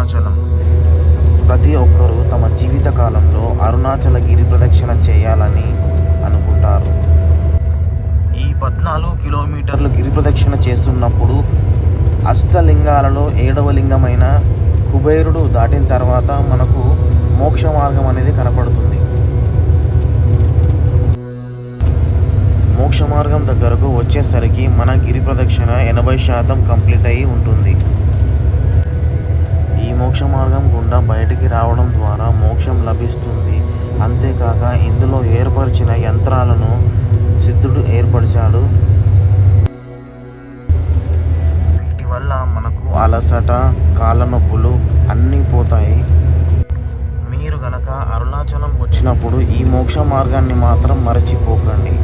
అరుణాచలం. ప్రతి ఒక్కరూ తమ జీవిత కాలంలో అరుణాచల గిరి ప్రదక్షిణ చేయాలని అనుకుంటారు. ఈ 14 కిలోమీటర్లు గిరి ప్రదక్షిణ చేస్తున్నప్పుడు అష్టలింగాలలో 7వ లింగమైన కుబేరుడు దాటిన తర్వాత మనకు మోక్ష మార్గం అనేది కనపడుతుంది. మోక్ష మార్గం దగ్గరకు వచ్చేసరికి మన గిరి ప్రదక్షిణ 80% కంప్లీట్ అయి ఉంటుంది. ఈ మోక్ష మార్గం గుండా బయటికి రావడం ద్వారా మోక్షం లభిస్తుంది. అంతేకాక ఇందులో ఏర్పరిచిన యంత్రాలను సిద్ధుడు ఏర్పరిచాడు. వీటి వల్ల మనకు అలసట, కాళ్ళ నొప్పులు అన్నీ పోతాయి. మీరు గనక అరుణాచలం వచ్చినప్పుడు ఈ మోక్ష మార్గాన్ని మాత్రం మరచిపోకండి.